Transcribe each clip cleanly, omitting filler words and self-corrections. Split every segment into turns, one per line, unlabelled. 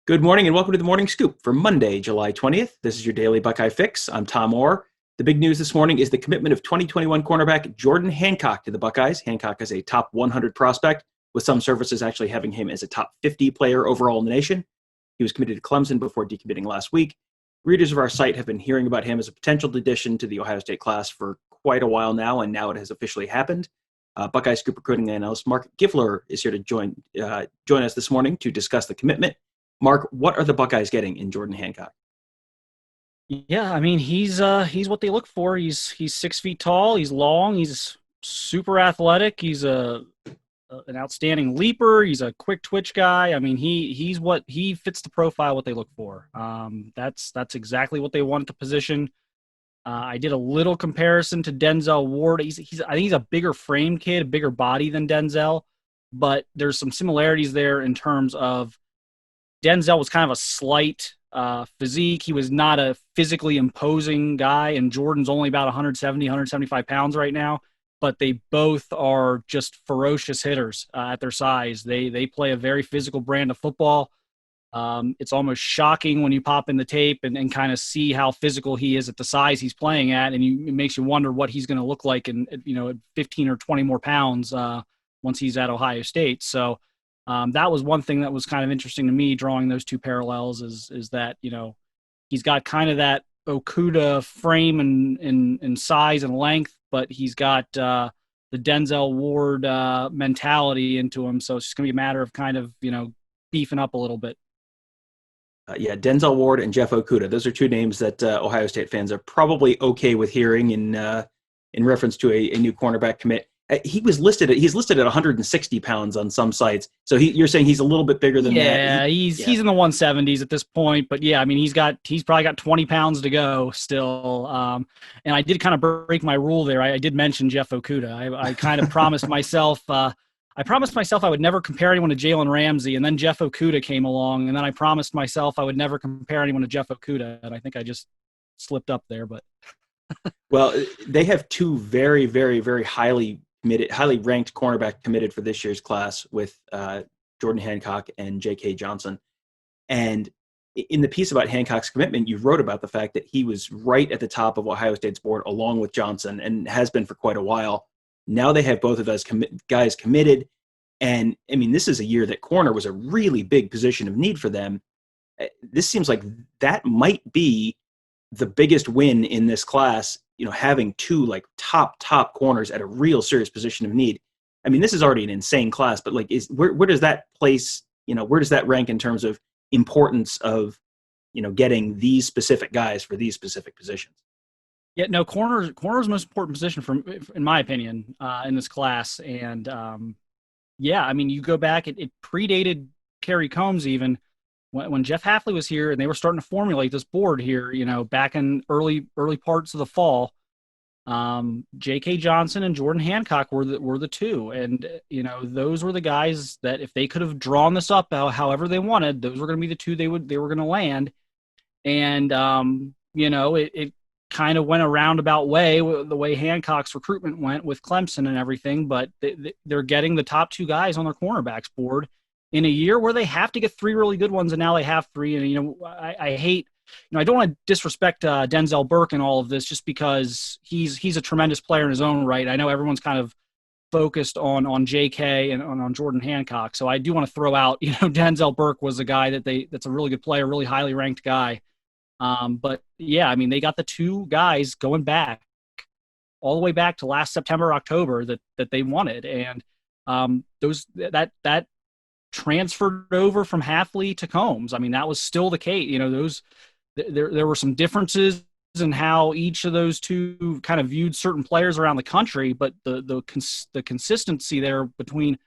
Good morning and welcome to the Morning Scoop for Monday, July 20th. This is your daily Buckeye fix. I'm Tom Orr. The big news this morning is the commitment of 2021 cornerback Jordan Hancock to the Buckeyes. Hancock is a top 100 prospect, with some services actually having him as a top 50 player overall in the nation. He was committed to Clemson before decommitting last week. Readers of our site have been hearing about him as a potential addition to the Ohio State class for quite a while now, and now it has officially happened. Buckeye Scoop recruiting analyst Marc Givler is here to join us this morning to discuss the commitment. Mark, what are the Buckeyes getting in Jordan Hancock?
Yeah, I mean he's what they look for. He's 6 feet tall. He's long. He's super athletic. He's an outstanding leaper. He's a quick twitch guy. I mean he fits the profile what they look for. That's exactly what they want at the position. I did a little comparison to Denzel Ward. I think he's a bigger frame kid, a bigger body than Denzel, but there's some similarities there in terms of Denzel was kind of a slight physique. He was not a physically imposing guy, and Jordan's only about 170, 175 pounds right now, but they both are just ferocious hitters at their size. They play a very physical brand of football. It's almost shocking when you pop in the tape and kind of see how physical he is at the size he's playing at, and it makes you wonder what he's going to look like in, at 15 or 20 more pounds once he's at Ohio State. So that was one thing that was kind of interesting to me, drawing those two parallels, is that, he's got kind of that Okuda frame and size and length, but he's got the Denzel Ward mentality into him. So it's just going to be a matter of kind of, beefing up a little bit.
Denzel Ward and Jeff Okuda. Those are two names that Ohio State fans are probably okay with hearing in reference to a new cornerback commit. He's listed at 160 pounds on some sites. So you're saying he's a little bit bigger than that?
Yeah, he's in the 170s at this point. But yeah, I mean, he's probably got 20 pounds to go still. And I did kind of break my rule there. I did mention Jeff Okuda. I kind of promised myself. I promised myself I would never compare anyone to Jalen Ramsey, and then Jeff Okuda came along, and then I promised myself I would never compare anyone to Jeff Okuda, and I think I just slipped up there. But
well, they have two very, very, very highly ranked cornerback committed for this year's class with Jordan Hancock and J.K. Johnson. And in the piece about Hancock's commitment, you wrote about the fact that he was right at the top of Ohio State's board along with Johnson and has been for quite a while. Now they have both of those guys committed. And, I mean, this is a year that corner was a really big position of need for them. This seems like that might be the biggest win in this class, having two like top corners at a real serious position of need. I mean, this is already an insane class, but like, where does that place, where does that rank in terms of importance of, getting these specific guys for these specific positions?
yeah, no, corner's the most important position in my opinion, in this class. And yeah, I mean, you go back, it predated Kerry Combs even. When Jeff Hafley was here and they were starting to formulate this board here, back in early parts of the fall, J.K. Johnson and Jordan Hancock were the two. And, those were the guys that if they could have drawn this up however they wanted, those were going to be the two they were going to land. And, it kind of went a roundabout way, the way Hancock's recruitment went with Clemson and everything, but they're getting the top two guys on their cornerbacks board in a year where they have to get three really good ones, and now they have three. And, I hate, I don't want to disrespect Denzel Burke and all of this just because he's a tremendous player in his own right. I know everyone's kind of focused on JK and on Jordan Hancock. So I do want to throw out, Denzel Burke was a guy that's a really good player, really highly ranked guy. But yeah, I mean, they got the two guys going back all the way back to last September, October that they wanted. And that transferred over from Hafley to Combs. I mean, that was still the case. There were some differences in how each of those two kind of viewed certain players around the country, but the consistency there between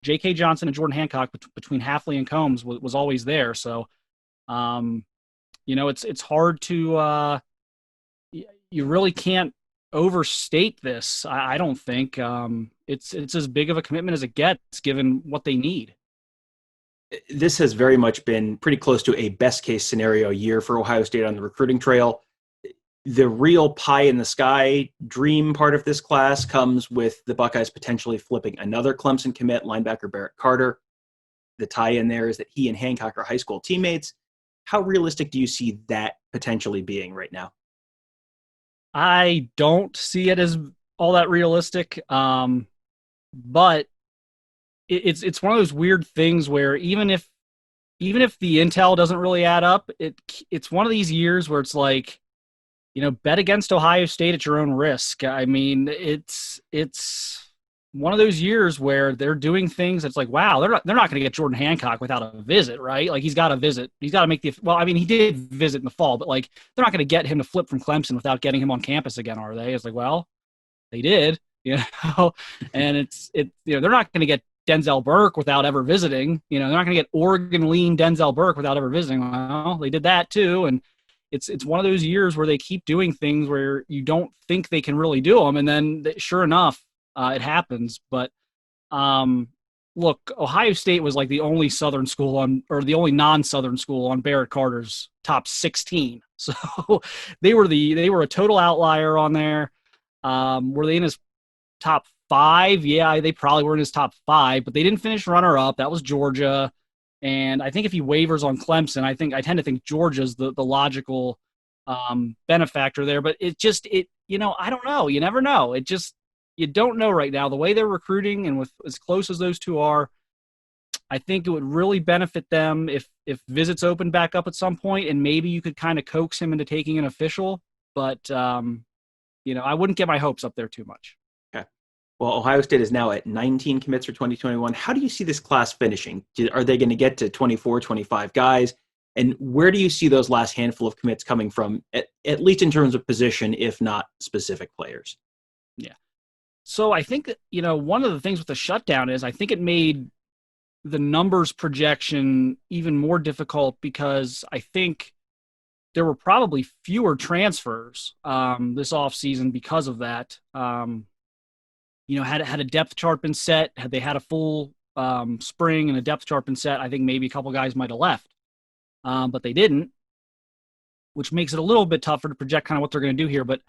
J.K. Johnson and Jordan Hancock, between Hafley and Combs, was always there. So, it's hard to you really can't overstate this. I don't think it's as big of a commitment as it gets given what they need.
This has very much been pretty close to a best case scenario year for Ohio State on the recruiting trail. The real pie in the sky dream part of this class comes with the Buckeyes potentially flipping another Clemson commit, linebacker Barrett Carter. the tie-in there is that he and Hancock are high school teammates. How realistic do you see that potentially being right now?
I don't see it as all that realistic, but it's one of those weird things where even if the intel doesn't really add up, it's one of these years where it's like, bet against Ohio State at your own risk. I mean, it's one of those years where they're doing things that's like, wow, they're not going to get Jordan Hancock without a visit, right? Like, he's got to visit. He's got to make he did visit in the fall, but like, they're not going to get him to flip from Clemson without getting him on campus again, are they? It's like, well, they did, and they're not going to get Denzel Burke without ever visiting. They're not going to get Oregon lean Denzel Burke without ever visiting. Well, they did that too, and it's one of those years where they keep doing things where you don't think they can really do them, and then sure enough, it happens. But look, Ohio State was like the only Southern school the only non-Southern school on Barrett Carter's top 16. So they were a total outlier on there. Were they in his top 5? Yeah, they probably were in his top 5, but they didn't finish runner-up. That was Georgia. And I think if he wavers on Clemson, I tend to think Georgia's the logical benefactor there. But I don't know. You never know. You don't know right now. The way they're recruiting and with as close as those two are, I think it would really benefit them if visits open back up at some point, and maybe you could kind of coax him into taking an official. But I wouldn't get my hopes up there too much.
Okay. Well, Ohio State is now at 19 commits for 2021. How do you see this class finishing? Are they going to get to 24, 25 guys? And where do you see those last handful of commits coming from, at least in terms of position, if not specific players?
Yeah. So I think that, one of the things with the shutdown is I think it made the numbers projection even more difficult, because I think there were probably fewer transfers this offseason because of that. Had a depth chart been set, had they had a full spring and a depth chart been set, I think maybe a couple guys might have left. But they didn't, which makes it a little bit tougher to project kind of what they're going to do here. But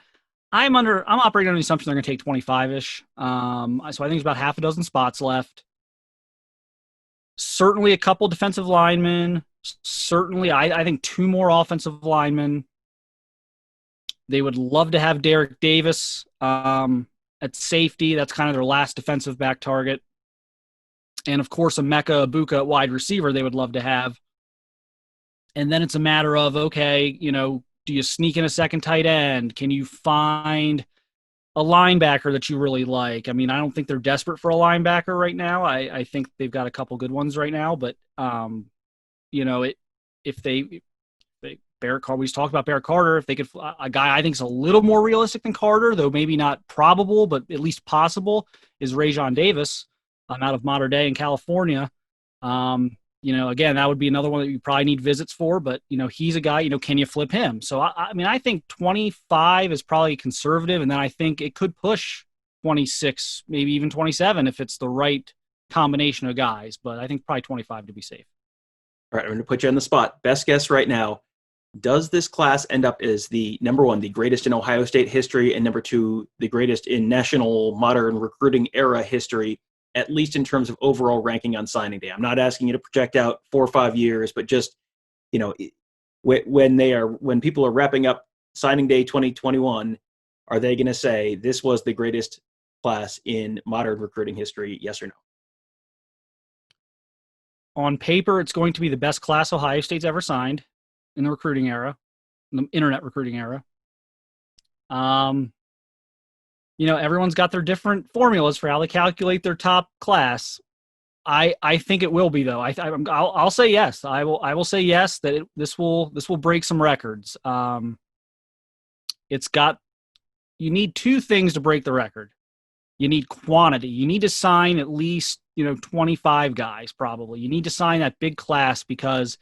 I'm operating on the assumption they're going to take 25-ish. So I think there's about half a dozen spots left. Certainly a couple defensive linemen. Certainly, I think 2 more offensive linemen. They would love to have Derek Davis at safety. That's kind of their last defensive back target. And, of course, Emeka Egbuka at wide receiver they would love to have. And then it's a matter of, okay, do you sneak in a second tight end? Can you find a linebacker that you really like? I mean, I don't think they're desperate for a linebacker right now. I think they've got a couple good ones right now, but if they Barrett Carter, we talked about Barrett Carter, if they could, a guy I think is a little more realistic than Carter, though maybe not probable, but at least possible, is Rajon Davis out of Mater Dei in California. Again, that would be another one that you probably need visits for, but, he's a guy, can you flip him? So, I think 25 is probably conservative, and then I think it could push 26, maybe even 27 if it's the right combination of guys, but I think probably 25 to be safe.
All right, I'm going to put you on the spot. Best guess right now. Does this class end up as the number 1, the greatest in Ohio State history, and number 2, the greatest in national modern recruiting era history, at least in terms of overall ranking on signing day? I'm not asking you to project out 4 or 5 years, but just, when people are wrapping up signing day 2021, are they going to say this was the greatest class in modern recruiting history? Yes or no?
On paper, it's going to be the best class Ohio State's ever signed in the recruiting era, in the internet recruiting era. Everyone's got their different formulas for how they calculate their top class. I think it will be, though. I'll say yes. I will say yes that this will break some records. You need 2 things to break the record. You need quantity. You need to sign at least 25 guys probably. You need to sign that big class, because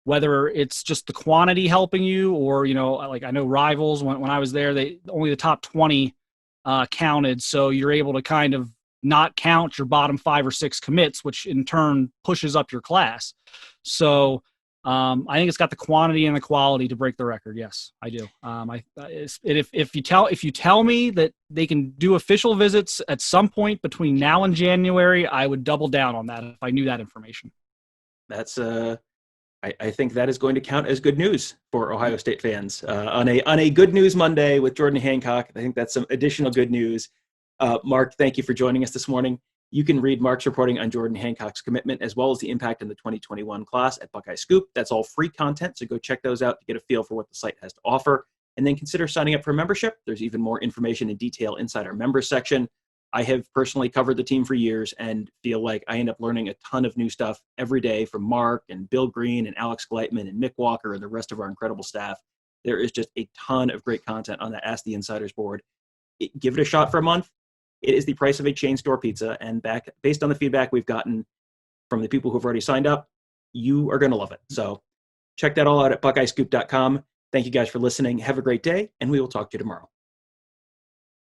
whether it's just the quantity helping you or like I know Rivals when I was there, only the top 20 counted, so you're able to kind of not count your bottom 5 or 6 commits, which in turn pushes up your class. So I think it's got the quantity and the quality to break the record. Yes, I do. If you tell me that they can do official visits at some point between now and January, I would double down on that if I knew that information.
That's I think that is going to count as good news for Ohio State fans on a Good News Monday with Jordan Hancock. I think that's some additional good news. Marc, thank you for joining us this morning. You can read Marc's reporting on Jordan Hancock's commitment as well as the impact in the 2021 class at Buckeye Scoop. That's all free content, so go check those out to get a feel for what the site has to offer. And then consider signing up for membership. There's even more information and detail inside our members section. I have personally covered the team for years and feel like I end up learning a ton of new stuff every day from Marc and Bill Green and Alex Gleitman and Mick Walker and the rest of our incredible staff. There is just a ton of great content on the Ask the Insiders board. Give it a shot for a month. It is the price of a chain store pizza, and based on the feedback we've gotten from the people who've already signed up, you are going to love it. So check that all out at buckeyescoop.com. Thank you guys for listening. Have a great day, and we will talk to you tomorrow.